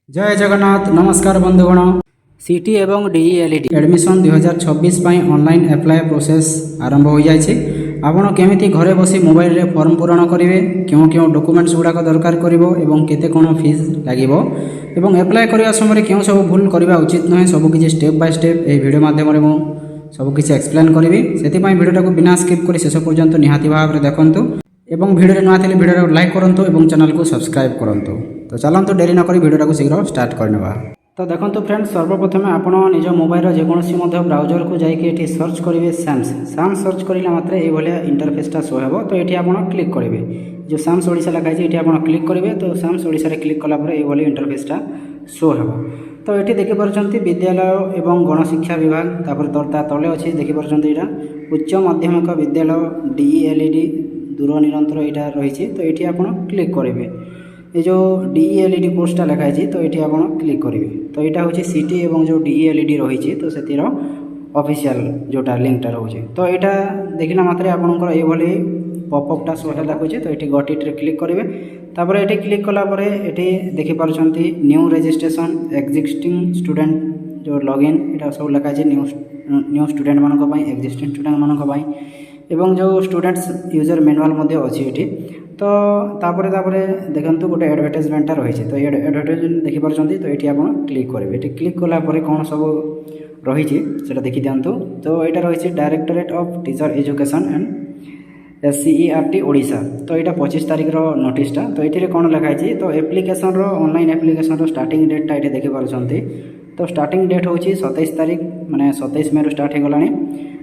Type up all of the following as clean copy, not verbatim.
जय जगन्नाथ नमस्कार बंधुगण सीटी एवं डीईएलईडी एडमिशन 2026 ऑनलाइन एप्लाय प्रोसेस आरंभ हो जाए। आपण केमिति घरे बसी मोबाइल रे फॉर्म पूरण करेंगे, क्यों क्यों डॉक्यूमेंट्स गुड़ाक दरकार करिवो एवं केते कोन फीस लागिवो एवं एप्लाय करिया समय क्यों सब भूल करबा उचित नहे सब किछि step by step A video माध्यम रे मु सब किछि एक्सप्लेन करिवि। सेति पई वीडियो टाको बिना स्किप करी शेष पर्यंत निहाती भाव रे देखंतु एवं वीडियो रे नथिले वीडियो रे लाइक करंतु एवं चैनल को सब्सक्राइब करंतु। तो चलंतु देरी न करी वीडियो टाको शीघ्र स्टार्ट करनेबा। तो देखंतु फ्रेंड्स सर्वप्रथम आपण निज मोबाइल रो जेकोनसी मध्य ब्राउजर को जाई के एठी सर्च करिवे साम्स सर्च करिला मात्रे ए भलिया इंटरफेसटा शो हेबो। तो एठी आपण क्लिक करिवे जो साम्स ओडिसा लिखा छै एठी आपण क्लिक करिवे। तो साम्स ओडिसा रे क्लिक कला पर ए भलिया इंटरफेसटा शो हेबो। तो एठी देखि परछंती विद्यालय एवं गणशिक्षा विभाग तापर तर्ता तले अछि देखि परछंती एटा उच्च माध्यमिक विद्यालय डीईएलईडी दूर निरंतर एटा रही छै। तो एठी आपण क्लिक करिवे ये जो डीईएलईडी कोर्सटा लिखाई छै तो ये आप क्लिक करेंगे। तो यहाँ हूँ सीटी एवं जो डीईएलईडी रही तो से ऑफिशियल जोटा लिंकटा रोचे। तो यहाँ देखला मात्रे आपंकर ये पॉपअपटा शो है देखुचे। तो ये गट इट क्लिक करेंगे। तापर ये क्लिक कलापर ये देखिपार न्यू रजिस्ट्रेशन एक्जिस्टिंग स्टूडेंट जो लॉगिन यहाँ सब लिखाई न्यू स्टूडेंट मानक एक्जिस्टिंग स्टूडेंट मानक एवं जो स्टूडेंट्स यूजर मैनुअल अच्छी ये। तो तापरे देखंतु गोटे एडवर्टाइजमेंटा रही है। तो ये एडवर्टाइजमेंट देखिपार। तो ये आप क्लिक करेंगे। ये क्लिक कलापर कौन सब रही है देखी दिंतु। तो यहाँ रही directorate of teacher education and SCERT Odisha. तो यहाँ 25 तारिख नोटिसटा। तो ये कौन लिखाई तो application online application starting data ये देखिपार। तो स्टार्टिंग डेट हूँ 27 तारिख माने 27 मे स्टार्ट हो गलानी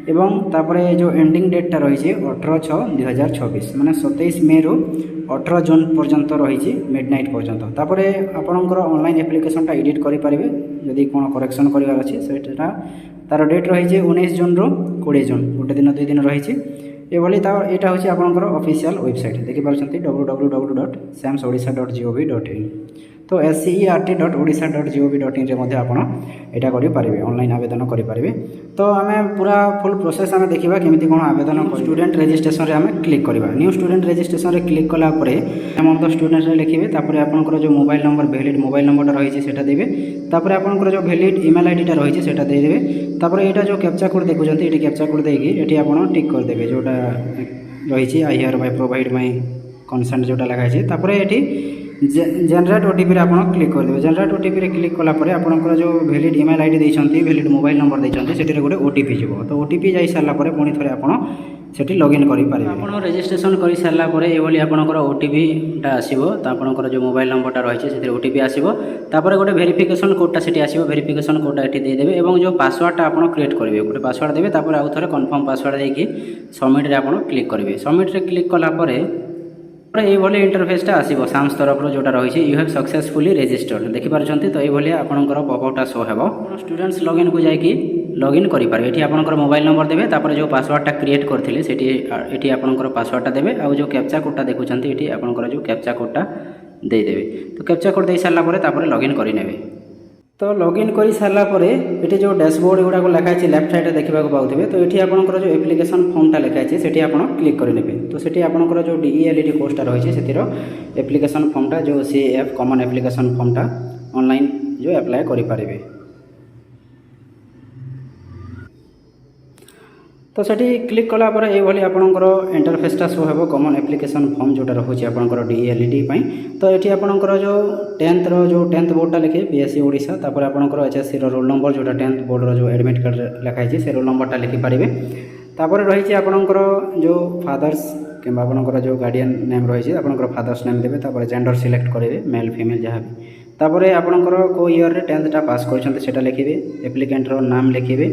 एवं तापरे जो एंडिंग डेटा रही 18/6/2026 माने 27 मे रु 18 जून पर्यंत रही मिडनाइट पर्यंत। तापरे आपणकर ऑनलाइन एप्लिकेशनटा एडिट करि परिबे जदि कोन करेक्शन करिवार अछि सेटा तार डेट रही 19 जून रु 20 जून गोटे दिन 2 दिन रही एभली। यहाँ हूँ आपंकर ऑफिशियल वेबसाइट देखिपार www.samsodisha.gov.in। तो scert.odisha.gov.in रे आप ऑनलाइन आवेदन करेंगे। तो आम पूरा फुल प्रोसेस आम देखा केमी कौन आवेदन स्टूडेंट रजिस्ट्रेशन रे आम क्लिक करवा। न्यू स्टूडेंट रजिस्ट्रेशन रे क्लिक कलापर नेम ऑफ द स्टूडेंट लिखे। तापर आपंकर जो मोबाइल नंबर वैलिड मोबाइल नंबरटा रही है देवे। तापर आपंकर जो वैलिड ईमेल आईडीटा रही है देदेवे। तापर यहाँ जो कैप्चा कोड देखुं ये कैप्चा कोड देकी ये आप टिक करदे जोटा रही I hear bye provide my consent जोटा लिखाई। तापर ये जेनरेट ओटीपी रे आप क्लिक करदे। जेनरेट ओटीपी रे क्लिक कलापर आपंकर जो वैलिड ईमेल आईडी देइछंती वैलिड मोबाइल नंबर देइछंती सेठी गोटे ओटीपी जीवो। तो ओटीपी जाई सारला परे पुणी थरे आपण सेठी लॉगिन करि पारिबे। आपण रजिस्ट्रेशन करि सारला परे एभली आपणकर ओटीपीटा आसीबो। तो आपणकर जो मोबाइल नंबरटा रही है सेठी ओटीपी आसीबो। तापर गोटे वेरिफिकेशन कोडटा सेठी आसीबो। वेरिफिकेशन कोडटा एठी दे देबे एवं जो पासवर्डटा आपण क्रिएट करिवे गोटे पासवर्ड देबे। तापर आउ थरे कन्फर्म पासवर्ड देकी सबमिट रे आपण क्लिक करिवे। सबमिट रे क्लिक कला परे ये इंटरफेसटा आसीबो साम्स तरफ जोटा रही यू हैव सक्सेसफुली रजिस्टर्ड देखिपार। तो ये आपंकर पॉपअपटा शो हेबो। स्टूडेंट्स लॉगिन को जाइए लॉगिन करेंगे। ये आपंकर मोबाइल नंबर देवे। तापर जो पासवर्डटा क्रिएट करथिले सेठी एठी आपंकर पासवर्डटा देवे। आ जो कैप्चा कोडटा देखुचंती एठी आपंकर जो कैप्चा कोडटा दे देवे। तो कैप्चा कोड दे सारला परे तापर लॉगिन करि नेबे। तो लॉगिन कर सारा ये जो डैशबोर्ड गुड़ाक लिखाई लेफ्ट साइड देखा पाते। तो ये आपंकर जो एप्लिकेशन फॉर्मटा लिखाई से आप क्लिक करेंगे। तो ये आपंकर जो डीईएलईडी कोर्सटा रही है एप्लिकेशन फॉर्मटा जो सीएफ कॉमन एप्लिकेशन फॉर्मटा ऑनलाइन जो अप्लाई करेंगे। तो सेठी क्लिक कलापर ये आपंकर इंटरफेसटा शो हेबो कॉमन एप्लिकेशन फॉर्म जोटा रही है आपंकर डीईएलईडी। तो ये आपंकर जो 10th बोर्डटा लिखे बीएससी ओडिशा। तापर आपंकर एचएससी रोल नंबर जोटा 10th बोर्ड जो एडमिट कार्ड लिखाई से रोल नंबरटा लिखिपारे। तापर रही आपंकर जो फादर्स कि आपंकर जो गार्डियन नेम रही है आपंकर फादर्स नेम देवे। तापर जेंडर सिलेक्ट करेंगे मेल फीमेल जहाँ भी। तापर आपंकर को ईयर रे 10th पास कर लिखे एप्लिकेंटर नाम लिखे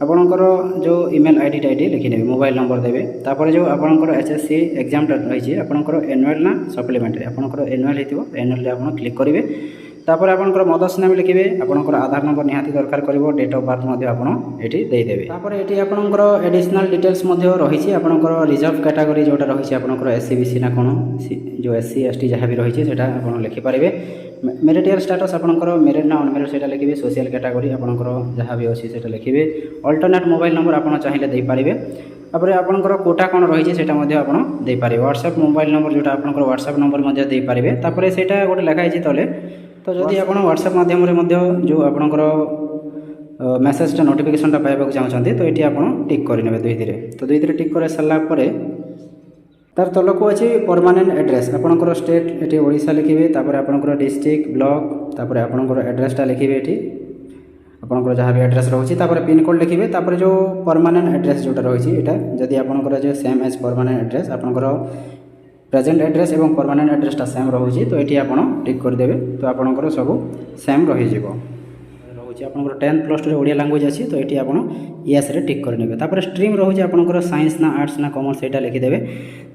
आपणकर जो ईमेल आईडी लिखिने मोबाइल नंबर देवे। तापर जो आपणकर एचएससी एग्जामटा रही है आपणकर एनुअल ना सप्लीमेंट्री आपणकर एनुअल होइतिबो एनुअल रे आपण क्लिक करेंगे। तापर आपणकर मदर्स नेम लिखिबे आपणकर आधार नंबर निहाती दरकार करिवो डेट ऑफ बर्थ मध्ये आपण एठी देई देबे। तापर एठी आपणकर एडिशनल डिटेल्स मध्ये रही है आपणकर रिजर्व कैटेगरी जोटा रही है आपणकर एससी बीसी ना कोन जो एससी एसटी जहाँ भी रही है सेटा आपण लिखि पारिबे। मेरिटियल स्टेटस आपंकर मेरिट ना अनमेरिट से लिखे। सोशल कैटेगरी आपंकर जहाँ भी अच्छी से लिखे। अल्टरनेट मोबाइल नंबर आप चाहिए देपारे। तापर आपंकर कोटा कौन रही है व्हाट्सएप मोबाइल नंबर जोटा आपंकर व्हाट्सएप नंबर देपारे। तापर सेटा गोटे लिखाई तले तो जदि आप व्हाट्सएप माध्यम जो आपणकर मेसेजटा नोटिफिकेशनटा पाइबा चाहते तो ये आप टिक करेंगे दुईथिरे। तो दुईथिरे टिक कर सारापर तार तलक अच्छी परमानेंट एड्रेस आपणकर स्टेट ये ओडिशा लिखिए, तापर आपणकर डिस्ट्रिक्ट ब्लॉक, तापर आपणकर एड्रेसटा लिखिए ये आपणकर जहाँ भी एड्रेस रोचे, तापर पिन कोड लिखिए, तापर जो परमानेंट एड्रेस जोटा रही है जदि आपणकर जो सेम एज परमानेंट एड्रेस आपणकर प्रेजेंट एड्रेस और परमानेंट एड्रेसटा सेम रोचे तो ये आप टिक करदे तो आपणकर सब सेम रही रोचे। आपंकर 10+2 ओडिया लैंग्वेज अच्छी तो ये आप यस रे टिक करेंगे। तापर स्ट्रीम रोचे आपंकर साइंस ना आर्ट्स ना कॉमर्स यहाँ लिखिदेवे।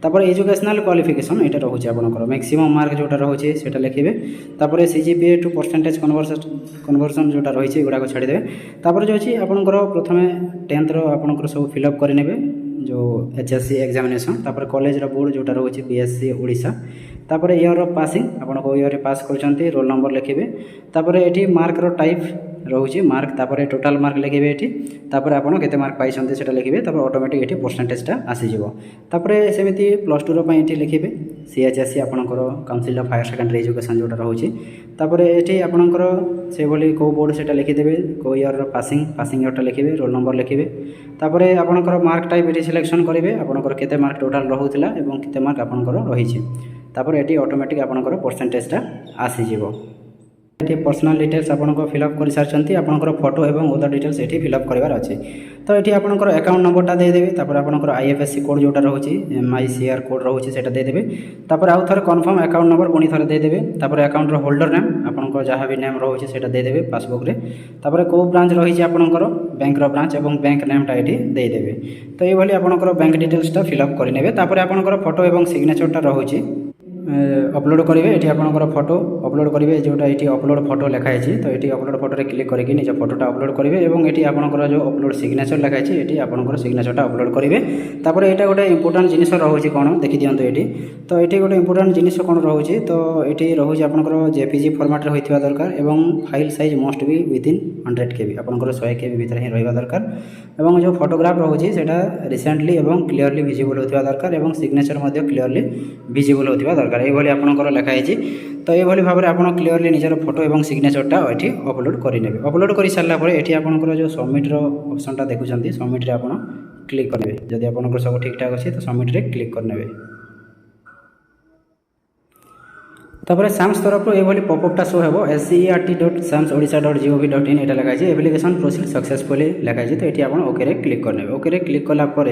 तापर एजुकेशनल क्वालिफिकेशन यहाँ रोचे आपंकर मैक्सिमम मार्क जोटा रोचे से लिखिए। तापर CGPA टू परसेंटेज कन्वर्सन जोटा रही गुड़ाक छाड़ीदे। तापर जो अच्छी आपंकर प्रथम 10th आपंकर सब फिलअप करेंगे जो HSC एग्जामिनेशन, तापर कॉलेज बोर्ड जोटा रोचे BSc ओडिशा, तापर ईयर ऑफ पासिंग आपण को ईयर पास करछंती रोल नंबर लिखिबे। तापर एठी मार्क रो टाइप रोचे मार्क, तापर टोटल मार्क लिखिबे एठी, तापर आपण केते मार्क पाइछंती सेटा लिखिबे, तापर ऑटोमेटिक एठी परसेंटेजटा आसी जिवो। तापर सेमिति +2 रो पई एठी लिखिबे CHSE आपणकर council of higher secondary education जोटा रोचे। तापर एठी आपणकर से भली को बोर्ड सेटा लिखिदेबे, को ईयर रो पासिंग ईयरटा लिखिबे, रोल नंबर लिखिबे। तापर आपणकर मार्क टाइप एठी सिलेक्शन करिवे, आपणकर केते मार्क टोटल रहुतिला एवं केते मार्क आपणकर रहिछि। तापर एटी ऑटोमेटिक आपणकर परसेंटेजटा आसी जिवो। ये पर्सनल डिटेल्स आपको फिलअप कर सारी आपंकर फोटो और अदर डिटेल्स ये फिलअप करार अच्छे। तो ये आपंकर अकाउंट नंबरटा देदेवे, तापर आपंकर IFSC कोड जोटा रोचे MICR कोड रोचे से देदेवे। तापर आउ थे कन्फर्म अकाउंट नंबर पुणी थे देदेवे। तापर अकाउंट होल्डर नेम आपंकर जहाँ भी नेम रोचे से देदेवे पासबुक रे। तापर कौ ब्रांच रही आपंकर बैंक ब्रांच और बैंक नेमटा ये देदेवे। तो ये आपंकर बैंक डिटेल्सटा फिलअप करेंगे। तापर आपंकर फोटो और सिग्नेचरटा रोचे अपलोड करेंगे। ये आपंकर फोटो अपलोड करेंगे जोटा ये अपलोड फोटो लिखाई तो ये अपलोड फोटो क्लिक करके निज फोटोटा अपलोड करेंगे और ये आपंकर जो अपलोड सिग्नेचर लिखाई ये आपंकर सिग्नेचरटा अपलोड करेंगे। तापर यहाँ गोटे इंपोर्टाट जिनिस रोचे कौन देखी दिखाँ ये। तो ये गोटे इंपोर्टाट जिनिस कौन रोचे तो ये रोचे आपंकर JPG फॉर्मेट होता दरकार और file size must be within 100 KB आपंकर 100 KB भितर ही रहा दरकार। और जो फोटोग्राफ रोचे से रिसेंटली और क्लीयरली विजिबल होता दरकार और सिग्नेचर क्लीयरली विजिबल होता दरकार ये आपंकर लिखाई। तो ये भाव में आप क्लीयरली निजर फोटो और सिग्नेचरटा ये अपलोड करेंगे। अपलोड कर सारापर ये आपंकर जो सबमिट ऑप्शनटा देखुं सबमिट आप क्लिक करेंगे। जदि आपंकर सब ठीक ठाक अच्छे तो सबमिट रे क्लिक करेंगे। तापर SAMS तरफ ये पॉपअपटा शो हो scert.samsodisha.gov.in ये लिखाई एप्लिकेशन प्रोसीड सक्सेसफुली लिखाई। तो ये आप ओके क्लिक करेंगे। ओके क्लिक कलापर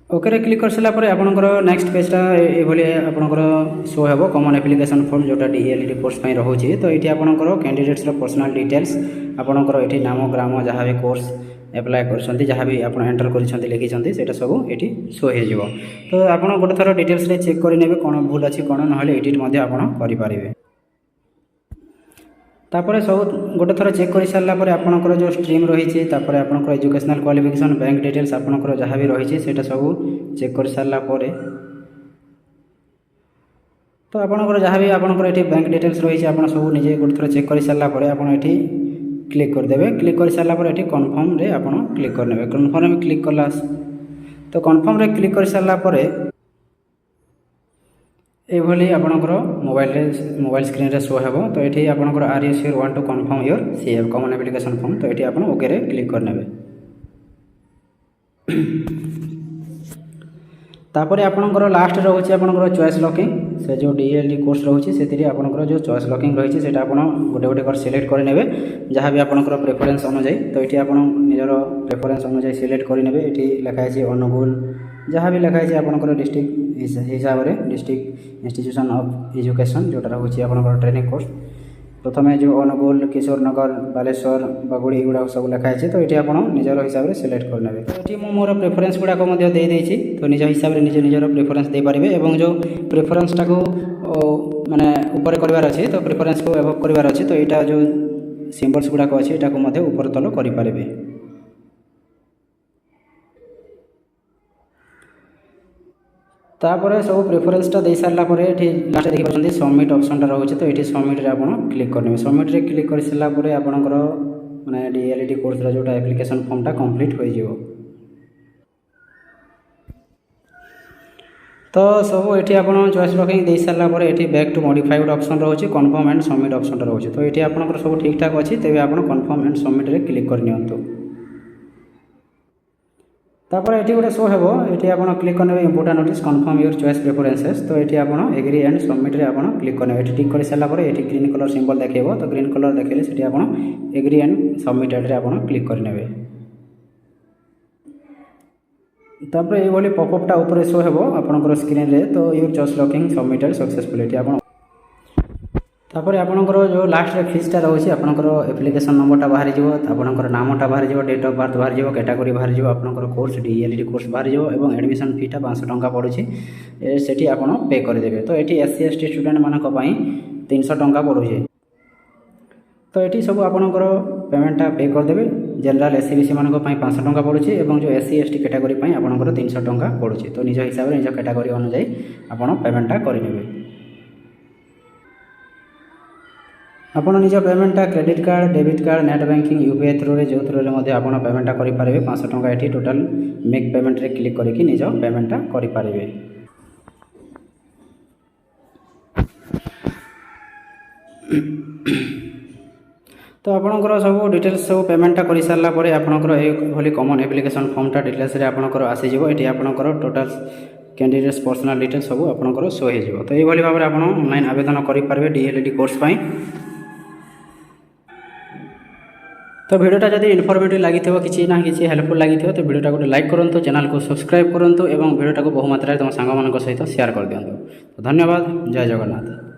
ओके क्लिक कर सारापर आपंकर नेक्स्ट पेजटा ये आपंकर शो हो कॉमन एप्लिकेशन फॉर्म जोटा DELED कोर्स रोचे। तो ये आपंकर कैंडिडेट्स पर्सनल डिटेल्स आपंकर ये नाम ग्राम जहाँ भी कोर्स एप्लाय कर जहाँ भी आप एंटर कर लिखिं से सब ये शो हो। तो आप गोटे थर डिटेल्स चेक करेंगे कौन भूल अच्छी कौन ना एडिट करें। तापर सब गोटे थर चेक कर सारापर आपंकर जो स्ट्रीम रही आपंकर एजुकेशनल क्वालिफिकेशन बैंक डिटेल्स आपंकर जहाँ भी रही है सब चेक कर सारापर तो आपंकर जहाँ भी आपंकर ये बैंक डिटेल्स रही है आप सब निजे गोटे थर चेक कर सारापर आप क्लिक करदेवे। क्लिक कर सारापर ये कन्फर्म रे आप क्लिक करने। कन्फर्म में क्लिक कला तो कन्फर्म रे क्लिक कर सारापर ये आपंकर मोबाइल स्क्रीन रे शो हो। तो ये आपंकर are you sure want to confirm your CF common application form. तो ये आप ओके रे क्लिक करने। तापर आपंकर लास्ट रोचे आपंकर चॉइस लॉकिंग से जो DELED कोर्स रोचे से आपंकर जो चॉइस लॉकिंग रही है आप गोटे गोटे कर सिलेक्ट करेंगे जहाँ भी आपंकर प्रेफरेन्स अनुजाई। तो ये आप निजर प्रेफरेन्स अनुजाई सिलेक्ट करेंगे। ये लिखाई अनुगुल जहाँ भी लिखाई आपंकर डिस्ट्रिक्ट हिसाब से डिस्ट्रिक्ट इंस्टीट्यूशन ऑफ एजुकेशन जोटा रोचे आपंकर ट्रेनिंग कोर्स प्रथम जो अनुगुल किशोरनगर बालेश्वर बागुड़ी गुड़ा सब लिखाई। तो ये आप निजर हिसाब से सिलेक्ट करने। तो ये मोर प्रेफरेन्स गुड़ाक देदेछि तो निज हिसाब से निजर प्रेफरेन्स दे पारे और जो प्रेफरेन्सटा को माने ऊपर करार अच्छे तो प्रेफरेन्स को एभव करार अच्छे तो यहाँ जो सिम्बल्स गुड़ाक अच्छे यहाँ ऊपर तल करें। तापर सब प्रेफरेन्सटा दे सारापर ये लास्ट देखिए सबमिट ऑप्शनटा रोचे। तो ये सबमिट रे आप क्लिक करेंगे। सबमिट रे क्लिक कर सारापर आपंकर माने DELED कोर्स जोटा एप्लिकेशन फॉर्मटा कंप्लीट हो। तो सब ये आप चॉइस लॉकिंग दे सारा पर ये बैक टू मॉडिफाई गोटे ऑप्शन रोचे कन्फर्म एंड सबमिट ऑप्शन रोचे। तो ये आपंकर सब ठीक ठाक अच्छी तेज आप कन्फर्म एंड सबमिट रे क्लिक करनी। तापर ये गोटे शो हे ये आप क्लिक करने important notice confirm your choice preferences. तो ये आप एग्री एंड सबमिट रे आप क्लिक करने ये टिक कर सारापर ये ग्रीन कलर सिंबल देखो। तो ग्रीन कलर देखले से आप एग्री एंड सबमिटेड रे आप क्लिक करने। तापर ये पॉपअपटा ऊपर शो हे आपंकर स्क्रीन रे। तो your choice locking submitted successful आप तापर आपंकर जो लास्ट फीसटा रोचे आपंकर एप्लिकेशन नंबरटा बाहरी जो आपंकर नामटा बाहरी जो डेट ऑफ बर्थ बाहरी जो कैटेगरी बाहरी जो आपंकर कोर्स डीएलईडी कोर्स बाहरी जो और एडमिशन फीटा 500 टंका पड़ुछि सेठी आपण पे करदेवे। तो ये एससी एसटी स्टूडेंट मानक 300 टंका पड़ुछि। तो ये सब आपंकर पेमेंटा पे करदेवे। जनरल एससी बीसी मानक 500 टंका पड़ुछि और जो एससी एसटी कैटेगरी आपंकर 300 टंका पड़ुछि। तो निज हिसाब से निज कैटेगरी अनुसार आपण पेमेंटा करेंगे। आपड़ निज पेमेंटा credit card debit card net banking UPI through जो थ्रू आप पेमेंटा करेंगे। 500 टंका ये टोटाल मेक पेमेंट रे क्लिक करके निज पेमेंटा करेंगे। तो आपंकर सब डिटेल्स सब पेमेंटा कर सारापर आपंकर ये कॉमन एप्लिकेशन फॉर्मटा डिटेल्स आपंकर आसीज ये आपंकर टोटाल कैंडिडेट्स पर्सनल डिटेल्स सब आपंकर शो हो। तो ये भाव में आप ऑनलाइन आवेदन करेंगे डीएलईडी कोर्स पाई। तो वीडियोटा जब इनफॉर्मेटिव लगी किसी ना किसी हेल्पफुल लगी तो वीडियोटा गोटे लाइक करूँ चैनल को सब्सक्राइब करूँ और वीडियोटा को बहुमात्रा तुम सांग सहित शेयर कर दिखाँ। तो धन्यवाद। जय जगन्नाथ।